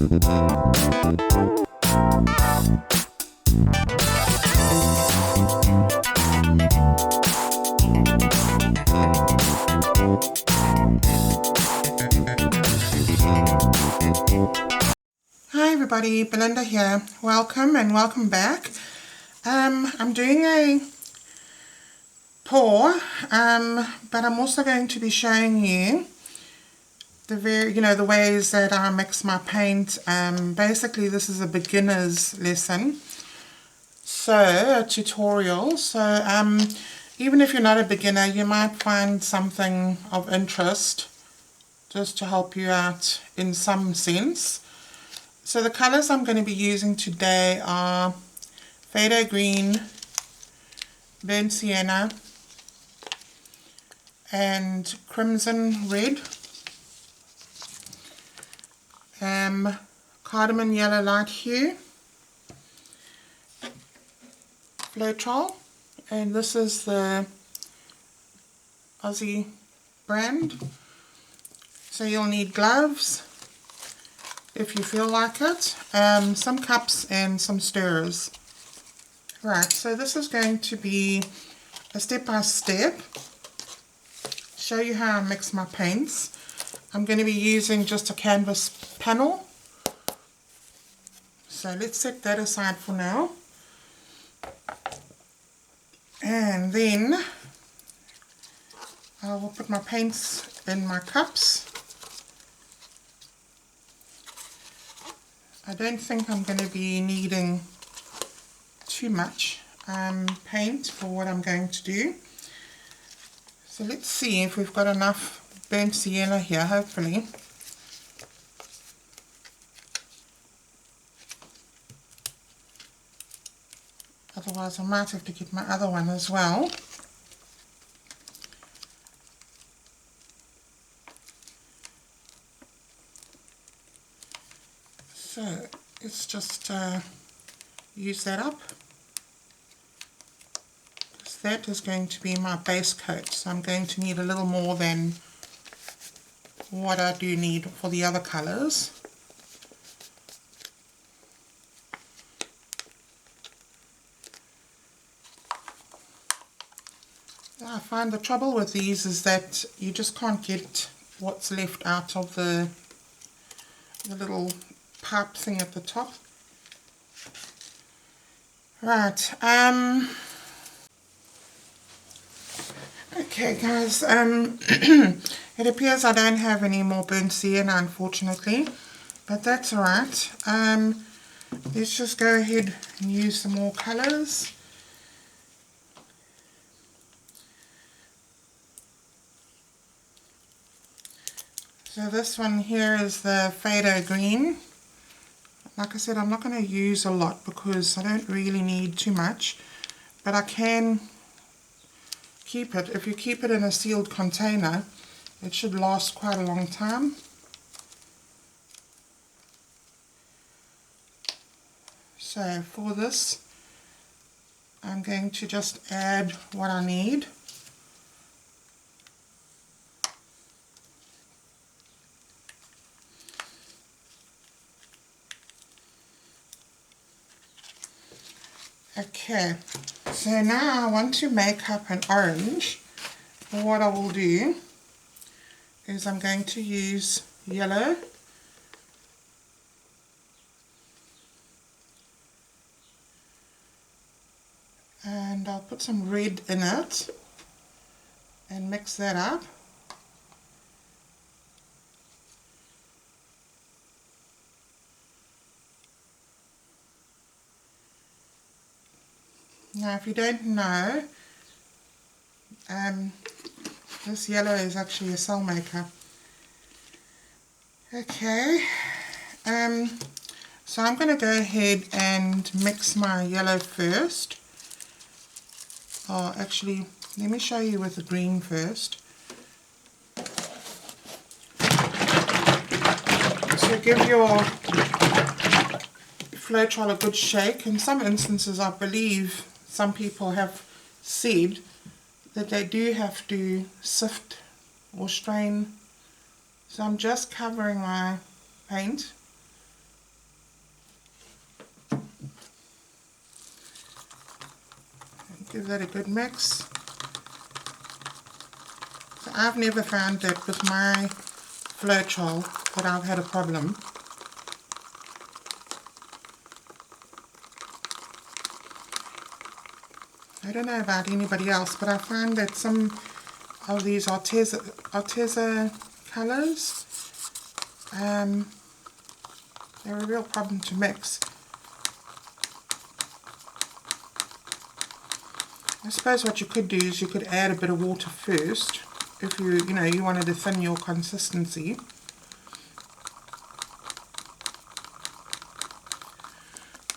Hi everybody, Belinda here. Welcome and welcome back. I'm doing a pour, but I'm also going to be showing you the ways that I mix my paint. Basically, this is a beginner's lesson, so a tutorial. So even if you're not a beginner, you might find something of interest just to help you out in some sense. So the colors I'm going to be using today are Bade Green, Burnt Sienna, and Crimson Red, Cardamom Yellow Light Hue, Floetrol, and this is the Aussie brand. So you'll need gloves if you feel like it, some cups and some stirrers. Right, so this is going to be a step-by-step, show you how I mix my paints. I'm going to be using just a canvas panel, so let's set that aside for now. And then I will put my paints in my cups. I don't think I'm going to be needing too much paint for what I'm going to do. So let's see if we've got enough burnt sienna here, hopefully. Otherwise I might have to get my other one as well. So let's just use that up, because that is going to be my base coat, so I'm going to need a little more than what I do need for the other colours. I find the trouble with these is that you just can't get what's left out of the little pipe thing at the top. Right, okay guys, it appears I don't have any more burnt sienna, unfortunately, but that's alright. Let's just go ahead and use some more colours. So this one here is the Bade Green. Like I said, I'm not going to use a lot because I don't really need too much, but I can keep it. If you keep it in a sealed container, it should last quite a long time. So for this, I'm going to just add what I need. Okay, so now I want to make up an orange. What I will do is I'm going to use yellow, and I'll put some red in it and mix that up. Now if you don't know, this yellow is actually a cell maker. Okay, so I'm going to go ahead and mix my yellow first. Oh, actually, let me show you with the green first. So give your Floetrol a good shake. In some instances, I believe some people have said that they do have to sift or strain. So I'm just covering my paint Give that a good mix. So I've never found that with my Floetrol that I've had a problem. I don't know about anybody else, but I find that some of these Arteza colours, they're a real problem to mix. I suppose what you could do is you could add a bit of water first if you wanted to thin your consistency.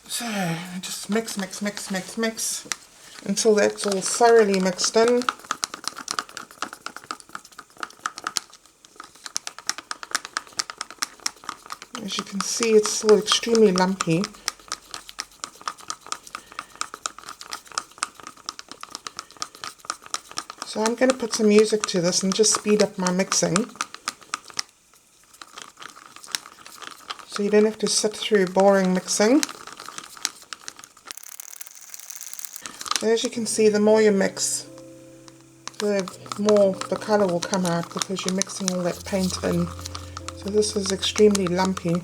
So just mix until that's all thoroughly mixed in. As you can see, it's still extremely lumpy. So I'm going to put some music to this and just speed up my mixing. So you don't have to sit through boring mixing. So as you can see, the more you mix, the more the colour will come out because you're mixing all that paint in. So this is extremely lumpy.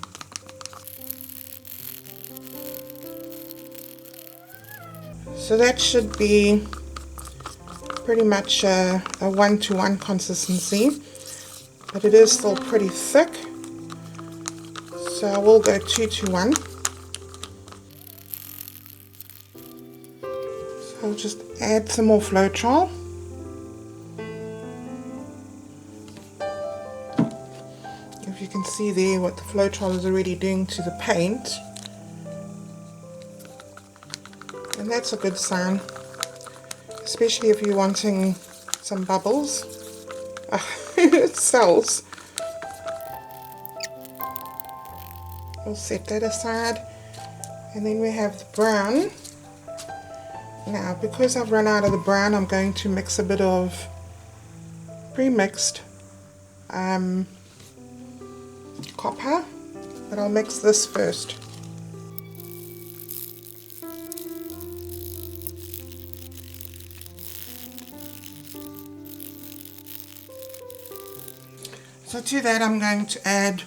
So that should be pretty much a 1-to-1 consistency, but it is still pretty thick, so I will go 2-to-1. So I'll just add some more Floetrol. If you can see there what the Floetrol is already doing to the paint, and that's a good sign. Especially if you're wanting some bubbles. It sells. We'll set that aside. And then we have the brown. Now, because I've run out of the brown, I'm going to mix a bit of pre-mixed copper. But I'll mix this first. So to that I'm going to add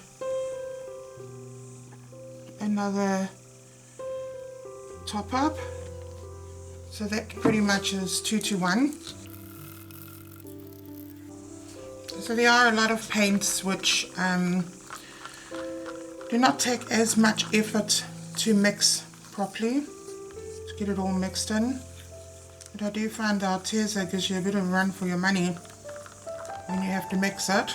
another top up. So that pretty much is 2-to-1. So there are a lot of paints which do not take as much effort to mix properly, to get it all mixed in. But I do find the Arteza gives you a bit of a run for your money when you have to mix it.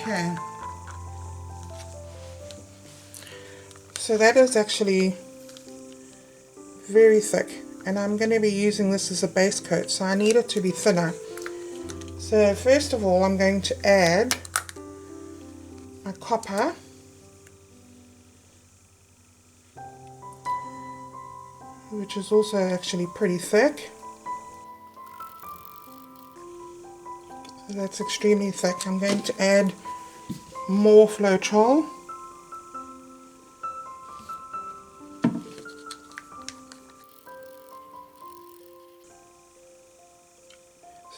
Okay, so that is actually very thick, and I'm going to be using this as a base coat, so I need it to be thinner. So first of all I'm going to add my copper, which is also actually pretty thick. That's extremely thick. I'm going to add more Floetrol.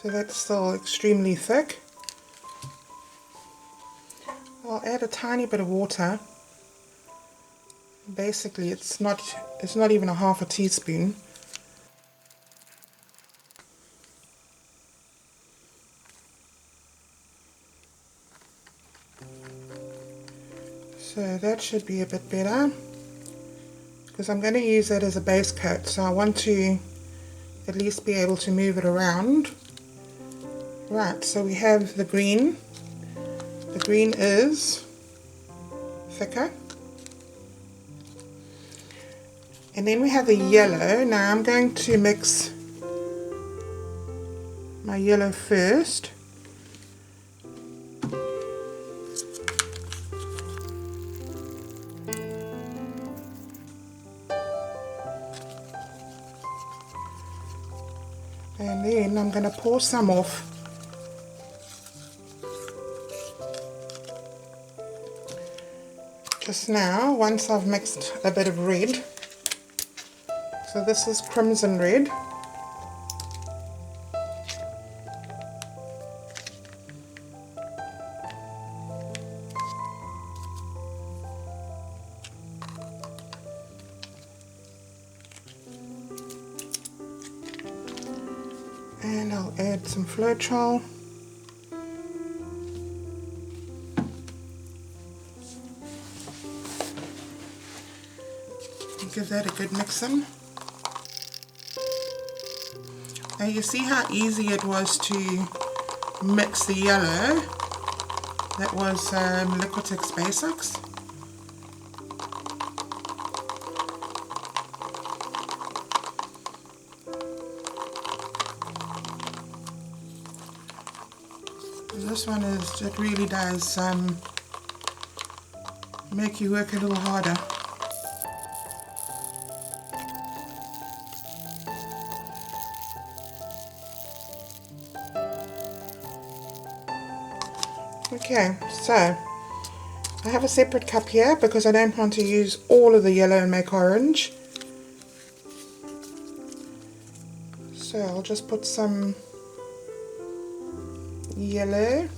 So that's still extremely thick. I'll add a tiny bit of water. Basically it's not even a half a teaspoon. So that should be a bit better, because I'm going to use that as a base coat, so I want to at least be able to move it around. Right, so we have the green. The green is thicker. And then we have the yellow. Now I'm going to mix my yellow first. And then I'm going to pour some off just now, once I've mixed a bit of red, so this is crimson red, and I'll add some Floetrol. Give that a good mix in. Now you see how easy it was to mix the yellow. That was Liquitex Basics. This one is, it really does make you work a little harder. Okay, so I have a separate cup here because I don't want to use all of the yellow and make orange. So I'll just put some yellow.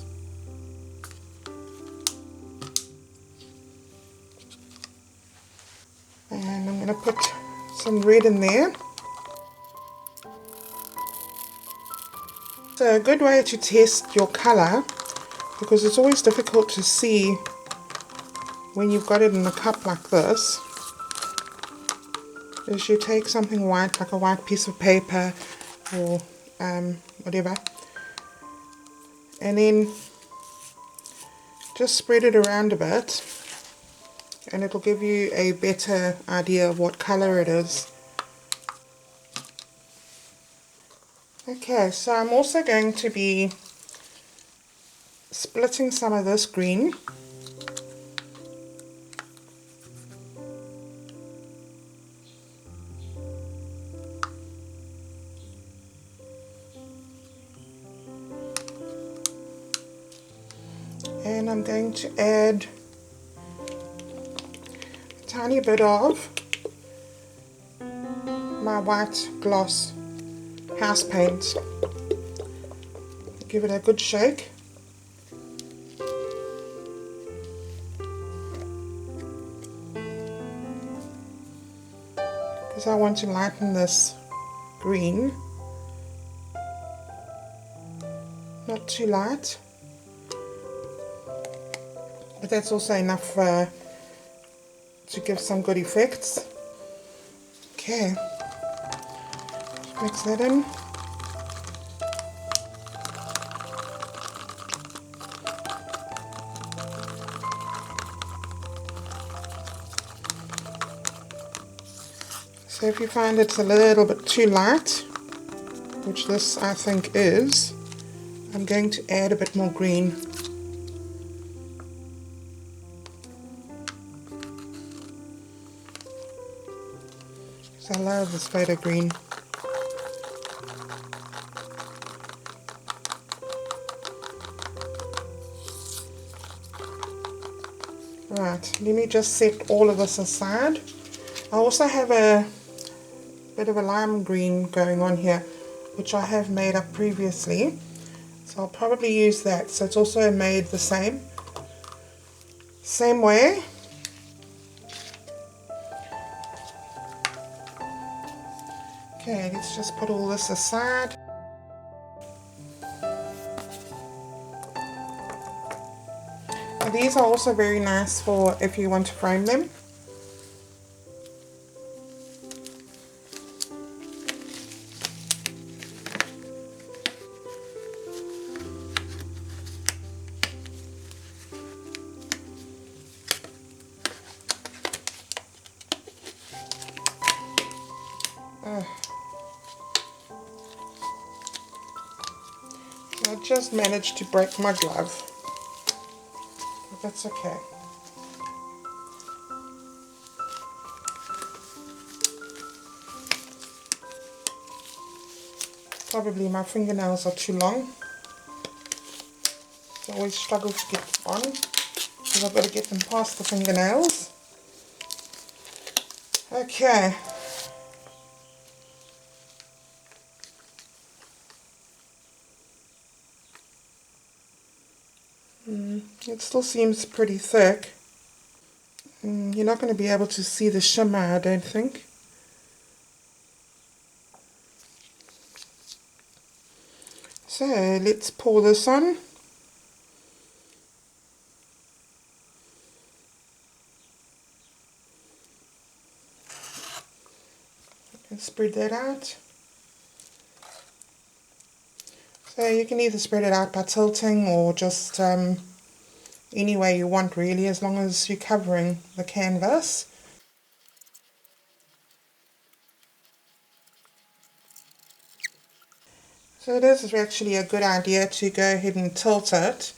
And I'm going to put some red in there. So a good way to test your colour, because it's always difficult to see when you've got it in a cup like this, is you take something white, like a white piece of paper or whatever, and then just spread it around a bit, and it'll give you a better idea of what colour it is. Okay, so I'm also going to be splitting some of this green. And I'm going to add a tiny bit of my white gloss house paint. Give it a good shake. Because I want to lighten this green. Not too light. But that's also enough to give some good effects. Okay. Mix that in. So if you find it's a little bit too light, which this I think is, I'm going to add a bit more green. So I love this photo green. Right, let me just set all of this aside. I also have a bit of a lime green going on here, which I have made up previously, so I'll probably use that. So it's also made the same way. Okay, let's just put all this aside. And these are also very nice for if you want to frame them. I just managed to break my glove, but that's okay. Probably my fingernails are too long. I always struggle to get on because I've got to get them past the fingernails. Okay. It still seems pretty thick. You're not going to be able to see the shimmer, I don't think. So let's pour this on. And spread that out. So you can either spread it out by tilting or just any way you want really, as long as you're covering the canvas. So it is actually a good idea to go ahead and tilt it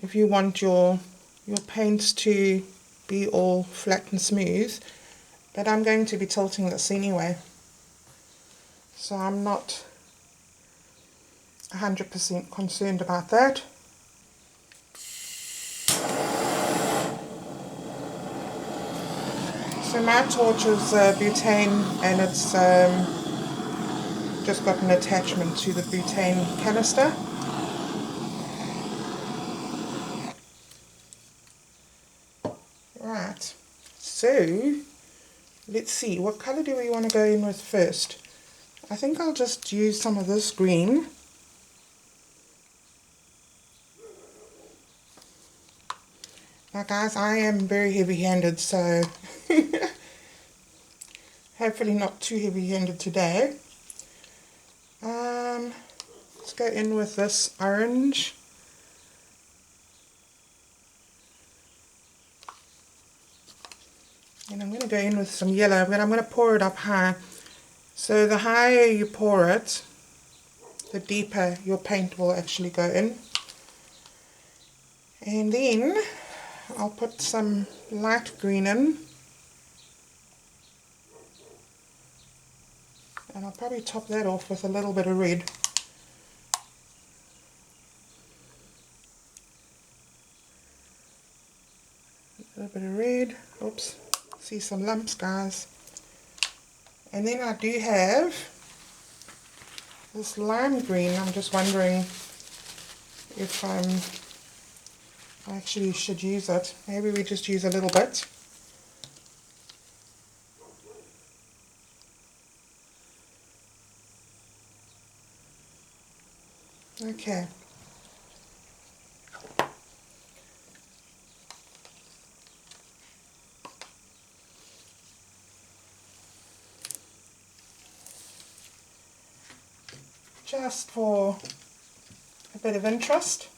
if you want your paint to be all flat and smooth. But I'm going to be tilting this anyway, so I'm not 100% concerned about that. So my torch is butane, and it's just got an attachment to the butane canister. Right, so let's see, what colour do we want to go in with first? I think I'll just use some of this green. Now guys, I am very heavy-handed, so hopefully not too heavy-handed today. Let's go in with this orange. And I'm going to go in with some yellow, but I'm going to pour it up high. So the higher you pour it, the deeper your paint will actually go in. And then I'll put some light green in. And I'll probably top that off with a little bit of red. A little bit of red. Oops. See some lumps, guys. And then I do have this lime green. I'm just wondering if I actually should use it. Maybe we just use a little bit. Okay. Just for a bit of interest.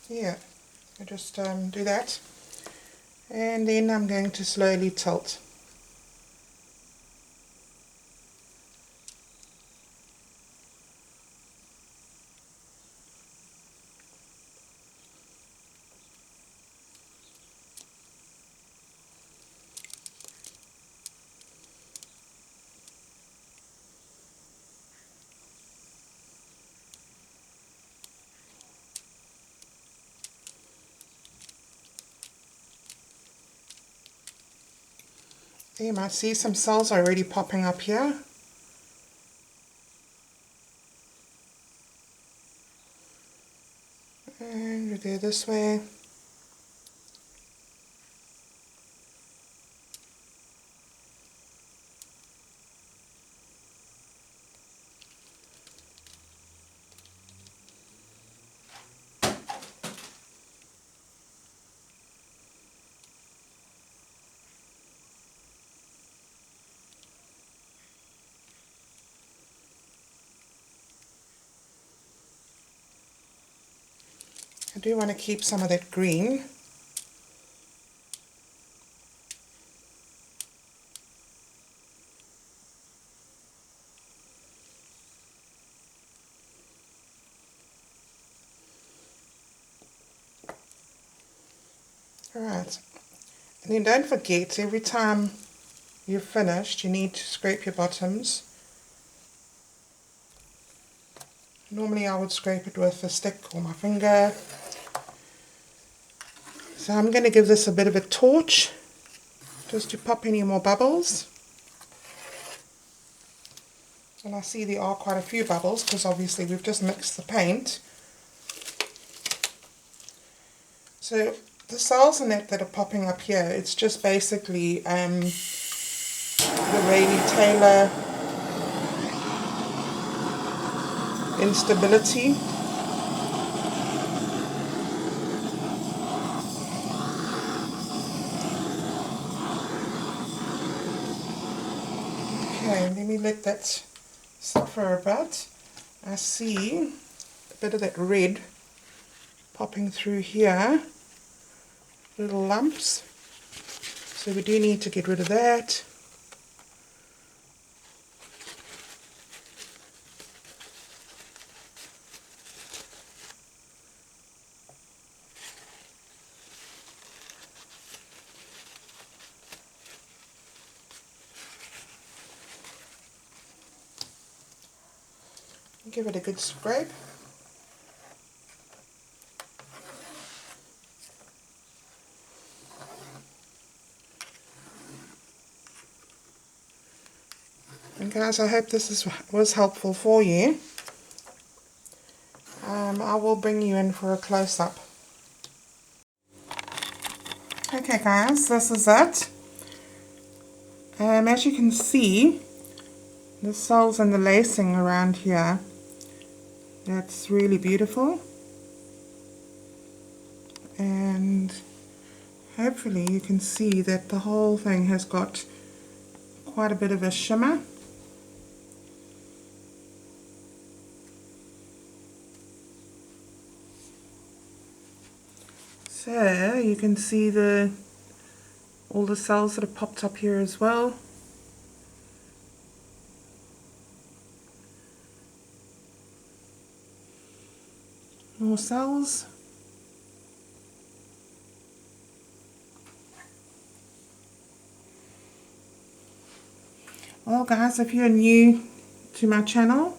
Yeah, I just do that, and then I'm going to slowly tilt. You might see some cells already popping up here. And we go this way. I do want to keep some of that green. Alright, And then don't forget, every time you're finished, you need to scrape your bottoms. Normally I would scrape it with a stick or my finger. So I'm going to give this a bit of a torch just to pop any more bubbles. And I see there are quite a few bubbles because obviously we've just mixed the paint. So the cells in that are popping up here, it's just basically the Rayleigh-Taylor instability. Okay, let me let that sit for a bit. I see a bit of that red popping through here, little lumps, so we do need to get rid of that. Give it a good scrape. And guys, I hope this was helpful for you. I will bring you in for a close-up. Okay guys, this is it. As you can see, the cells and the lacing around here, that's really beautiful. And hopefully you can see that the whole thing has got quite a bit of a shimmer. So you can see all the cells that have popped up here as well. More cells. Well guys, if you're new to my channel,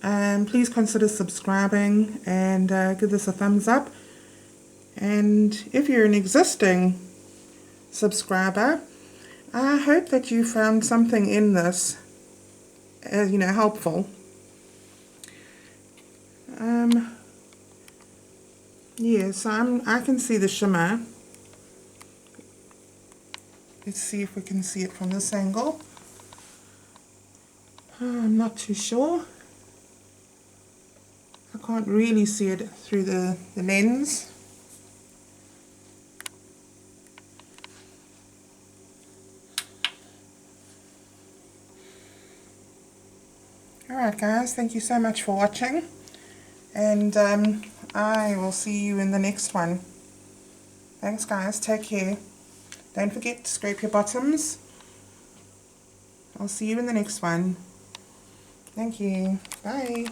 please consider subscribing and give this a thumbs up. And if you're an existing subscriber, I hope that you found something in this helpful. Yes, I can see the shimmer. Let's see if we can see it from this angle. I'm not too sure. I can't really see it through the lens. Alright guys, thank you so much for watching, and I will see you in the next one. Thanks guys, take care. Don't forget to scrape your bottoms. I'll see you in the next one. Thank you. Bye.